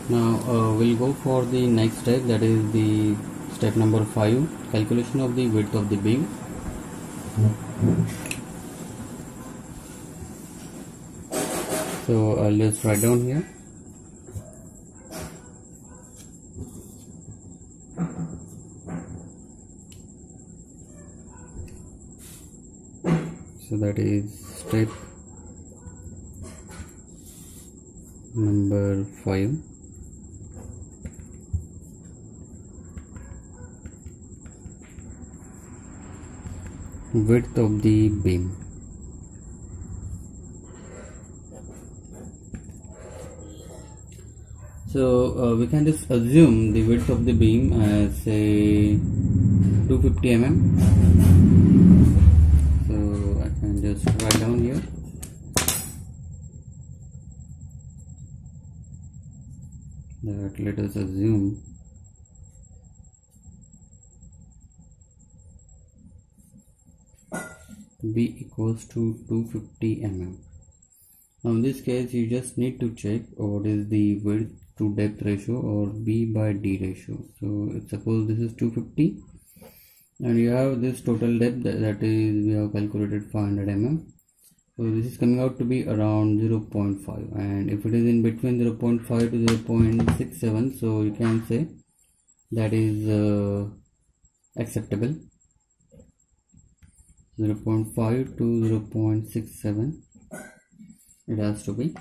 Now we'll go for the next step, that is the step number 5, calculation of the width of the beam. So I'll just write down here. So that is step number 5. Width of the beam. So we can just assume the width of the beam as say 250 mm. So I can just write down here. That let us assume B equals to 250 mm. Now in this case you just need to check what is the width to depth ratio or B by D ratio. So suppose this is 250 and you have this total depth, that is we have calculated 500 mm. So this is coming out to be around 0.5, and if it is in between 0.5 to 0.67, so you can say that is acceptable. 0.5 to 0.67 it has to be,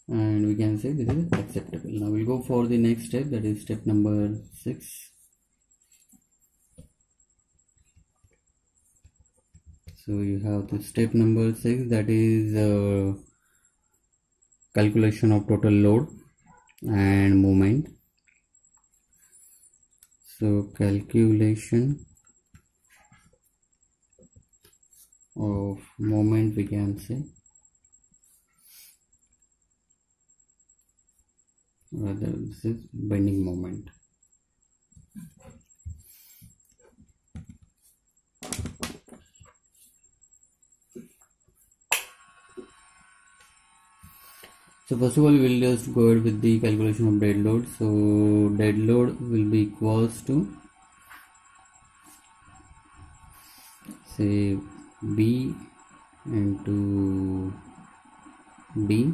and we can say this is acceptable. Now we'll go for the next step, that is step number 6. So you have the step number 6, that is calculation of total load and moment. So calculation of moment, we can say, rather this is bending moment. So first of all we'll just go ahead with the calculation of dead load. So dead load will be equals to say B into D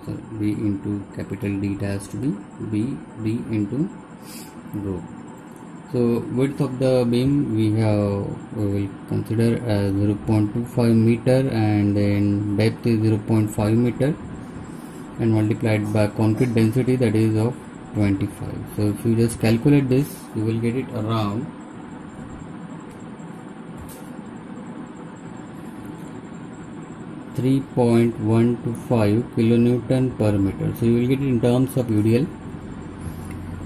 so B into capital D, it has to be B D into rho. So width of the beam we will consider as 0.25 meter, and then depth is 0.5 meter, and multiplied by concrete density, that is of 25. So if you just calculate this, you will get it around 3.125 kilonewton per meter. So you will get it in terms of UDL.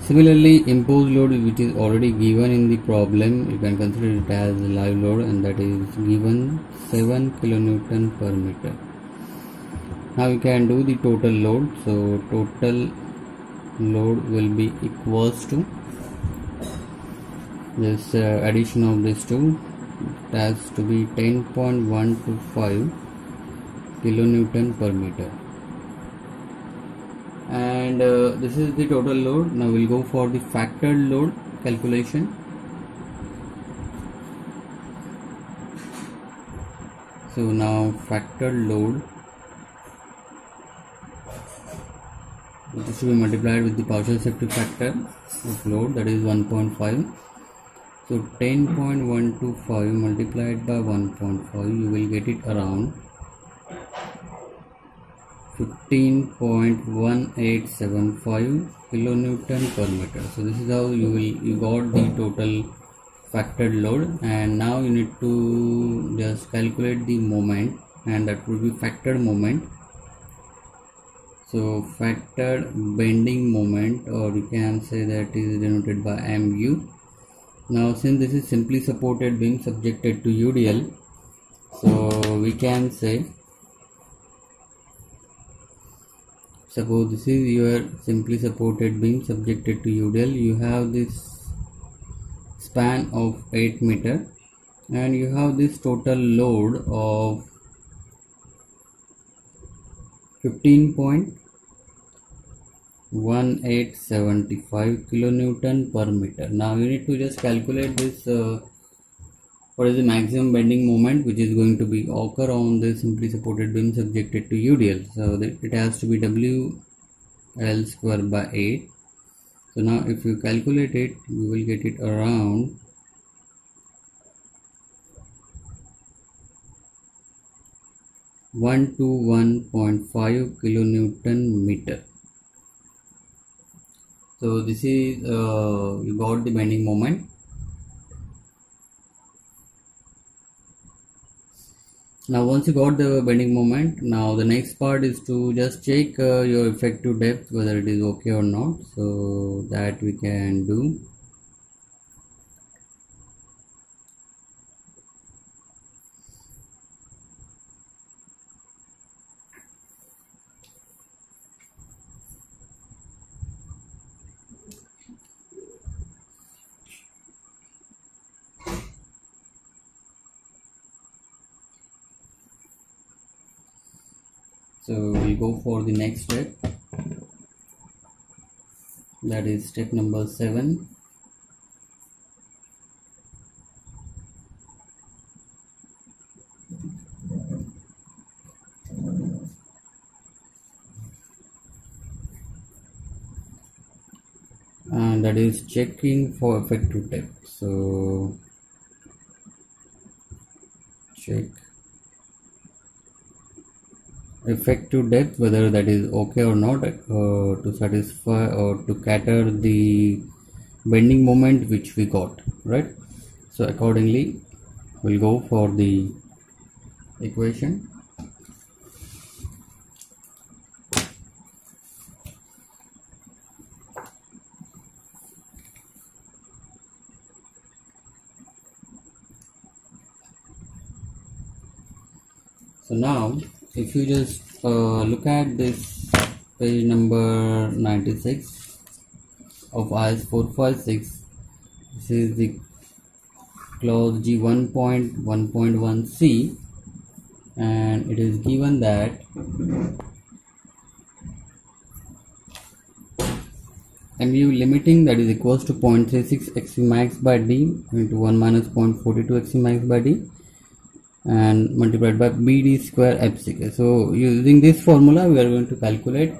Similarly, imposed load, which is already given in the problem, you can consider it as live load, and that is given 7 kilonewton per meter. Now we can do the total load. So total load will be equals to this addition of these two, it has to be 10.125 kilonewton per meter, and this is the total load. Now we'll go for the factored load calculation. So now factored load, this should be multiplied with the partial safety factor of load, that is 1.5. So 10.125 multiplied by 1.5, you will get it around 15.1875 kilonewton per meter. So this is how you got the total factored load, and now you need to just calculate the moment, and that will be factored moment. So factored bending moment, or you can say that is denoted by MU. Now since this is simply supported beam subjected to UDL, so we can say, suppose this is your simply supported beam subjected to UDL, you have this span of 8 meter, and you have this total load of 15.1875 kilonewton per meter. Now you need to just calculate this what is the maximum bending moment which is going to be occur on this simply supported beam subjected to UDL. So that it has to be WL square by 8. So now if you calculate it, you will get it around 121.5 kilonewton meter. So this is you got the bending moment. Now once you got the bending moment, now the next part is to just check your effective depth whether it is okay or not. So that we can do. So we'll go for the next step, that is step number 7. And that is checking for effective depth. So check effective depth whether that is okay or not to satisfy or to cater the bending moment which we got, right? So accordingly we'll go for the equation. So now if you just look at this page number 96 of IS 456, this is the clause G 1.1.1c, and it is given that MU limiting, that is equals to 0.36 x max by d into 1 minus 0.42 x max by d and multiplied by BD square FCK. So using this formula we are going to calculate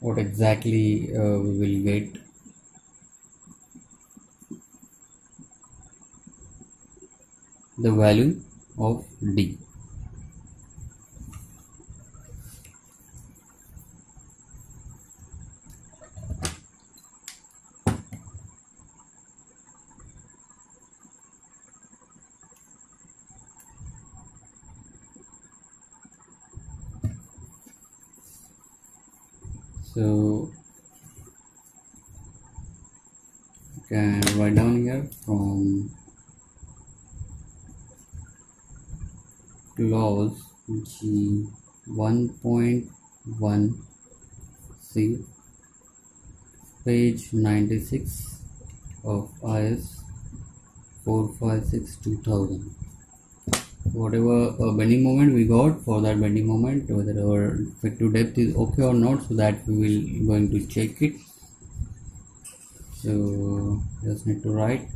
what exactly we will get. The value of D. So you can write down here from clause G 1.1c, page 96 of IS 456-2000. Whatever bending moment we got, for that bending moment whether our effective depth is okay or not, so that we will going to check it. So just need to write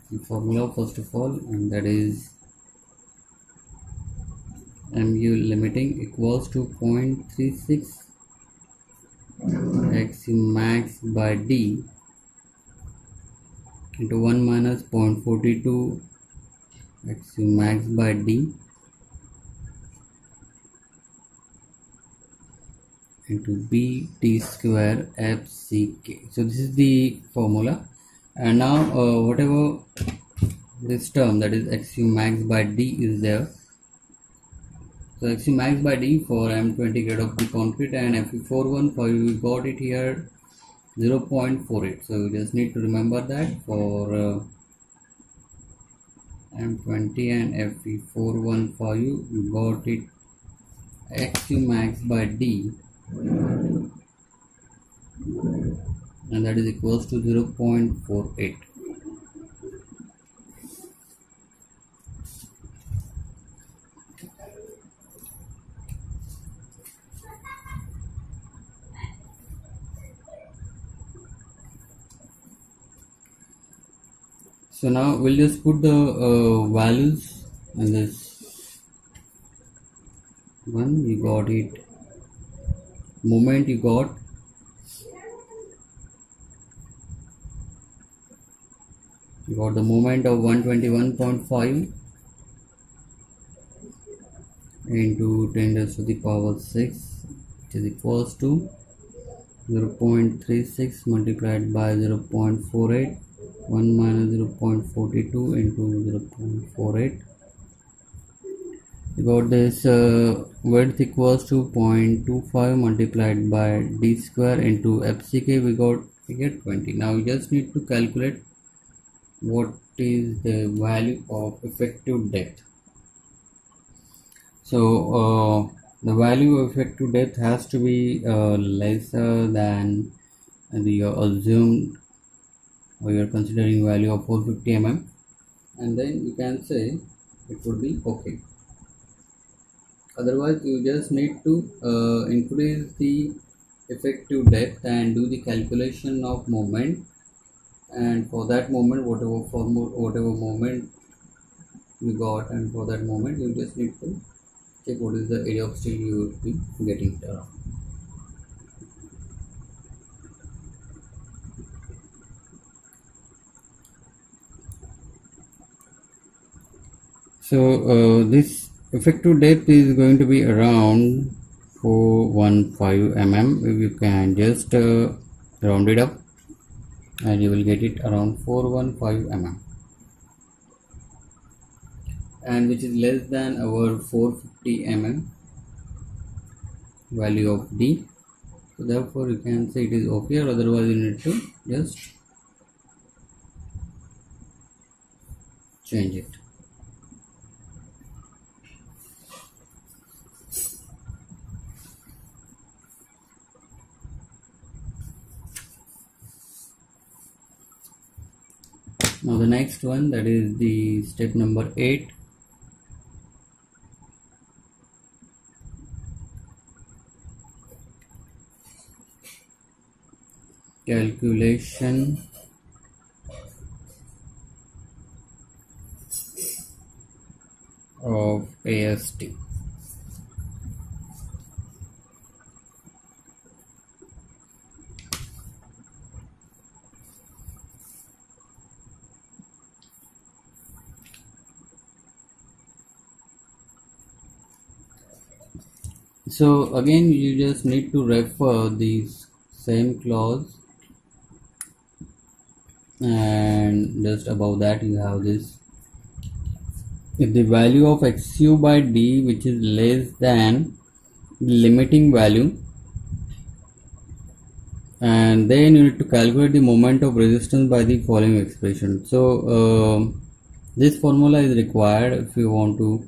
the formula first of all, and that is MU limiting equals to 0.36 x max by d into 1 minus 0.42 x max by d into BT square FCK. So this is the formula, and now whatever this term, that is XU max by D, is there. So XU max by D for M20 grade of the concrete, and Fe415 we got it here 0.48. So you just need to remember that for M20 and Fe415 you got it XU max by D, and that is equals to 0.48. So now we'll just put the values in this one. You got it. Moment you got the moment of 121.5 into 10 raised to the power 6, which is equals to 0.36 multiplied by 0.48, 1 minus 0.42 into 0.48. We got this width equals to 0.25 multiplied by d square into fck. We get 20. Now we just need to calculate what is the value of effective depth. So the value of effective depth has to be lesser than the assumed, or you're considering value of 450 mm, and then you can say it would be okay. Otherwise you just need to increase the effective depth and do the calculation of moment, and for that moment whatever moment you got, and for that moment you just need to check what is the area of steel you will be getting it around. So this effective depth is going to be around 415 mm. You can just round it up and you will get it around 415 mm, and which is less than our 450 mm value of D. So therefore you can say it is okay, or otherwise you need to just change it. Now the next one, that is the step number 8. Calculation of AST. So again you just need to refer these same clause, and just above that you have this: if the value of xu by d which is less than the limiting value, and then you need to calculate the moment of resistance by the following expression. So this formula is required if you want to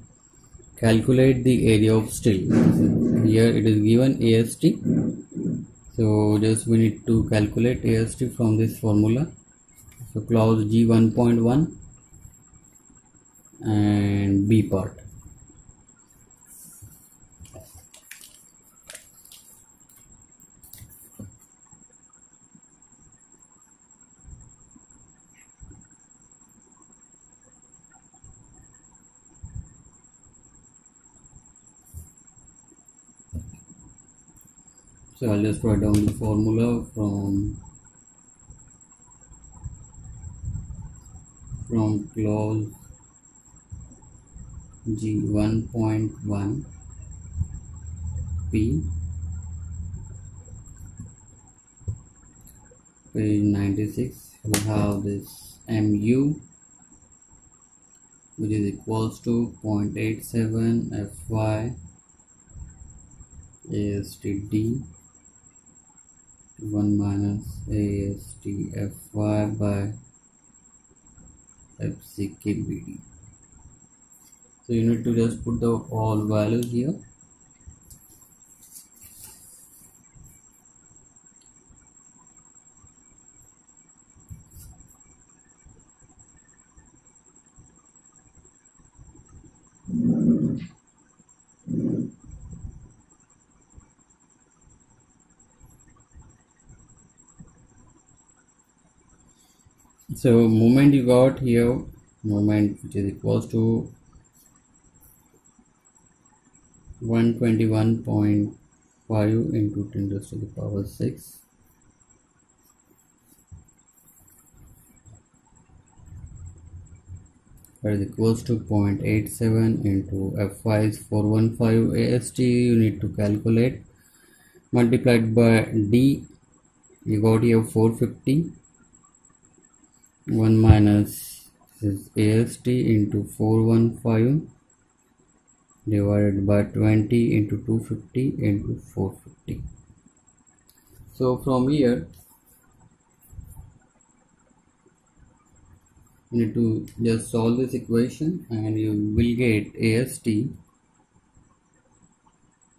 calculate the area of steel. Here it is given AST, so just we need to calculate AST from this formula. So clause G 1.1 and B part. So I'll just write down the formula from clause G 1.1 P, page 96. We have this mu, which is equals to 0.87 Fy ASTD 1 minus AST Fy by FCKBD. So you need to just put the all values here. So moment you got here, moment which is equals to 121.5 into 10 raised to the power 6. That is equals to 0.87 into Fy is 415 AST. You need to calculate, multiplied by D. You got here 450. 1 minus is AST into 415 divided by 20 into 250 into 450. So from here you need to just solve this equation and you will get AST,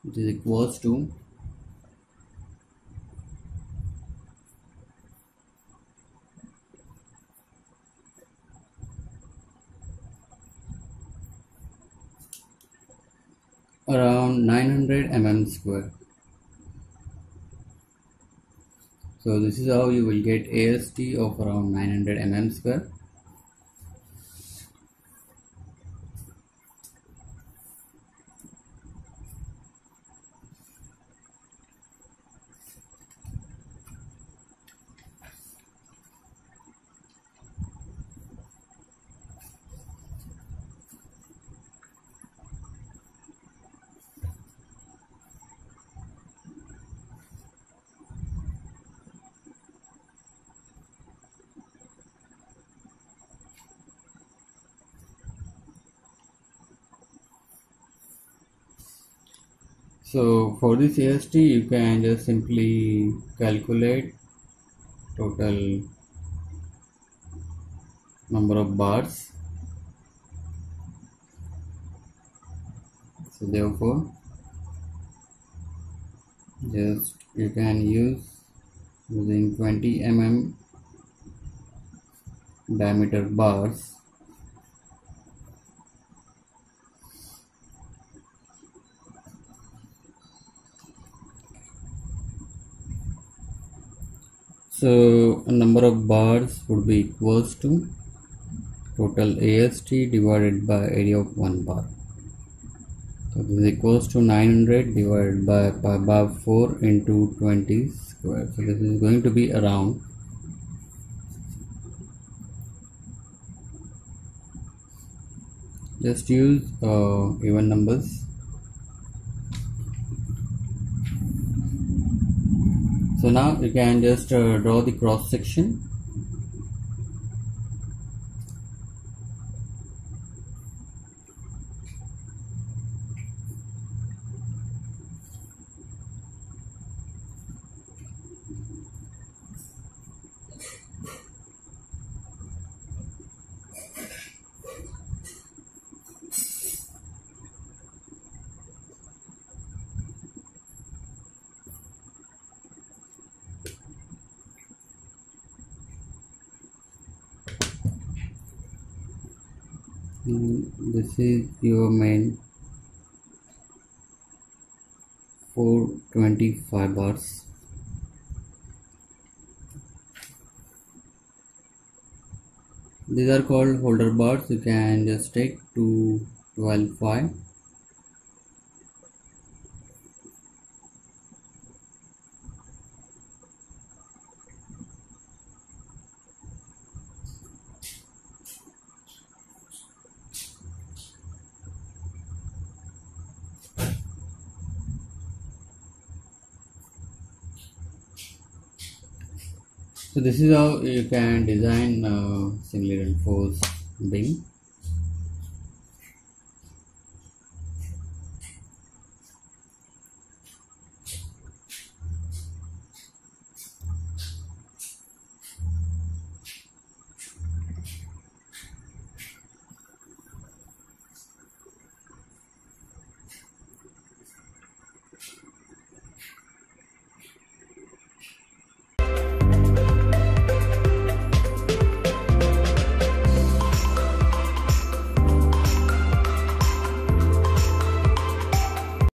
which is equals to around 900 mm square. So this is how you will get AST of around 900 mm square. So for this AST you can just simply calculate total number of bars. So therefore just you can use using 20 mm diameter bars. So a number of bars would be equals to total AST divided by area of 1 bar. So this is equals to 900 divided by pi bar 4 into 20 square. So this is going to be around just use even numbers. So now you can just draw the cross section. This is your main 425 bars. These are called holder bars. You can just take 2 12 5. So this is how you can design singly reinforced beam.